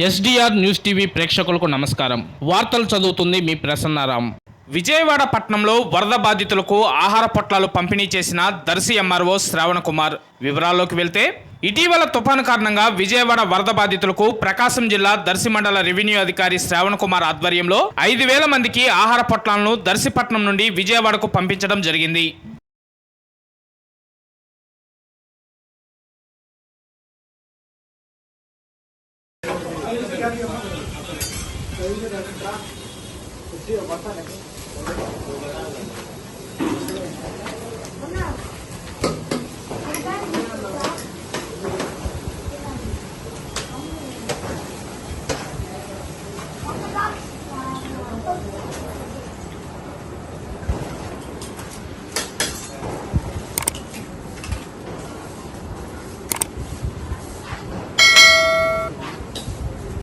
SDR news TV ప్రేక్షకులకు నమస్కారం. వార్తలు చదువుతుంది మీ ప్రసన్నారాం. విజయవాడ పట్టణంలో వరద బాధితులకు ఆహార పొట్లాలు పంపిణీ చేసిన దర్శి ఎంఆర్ఓ శ్రావణ కుమార్. వివరాల్లోకి వెళ్తే, ఇటీవల తుఫాను కారణంగా విజయవాడ వరద బాధితులకు ప్రకాశం జిల్లా దర్శి మండల రెవెన్యూ అధికారి శ్రావణ కుమార్ ఆధ్వర్యంలో 5,000 మందికి ఆహార పొట్లాలను దర్శిపట్నం నుండి విజయవాడకు పంపించడం జరిగింది.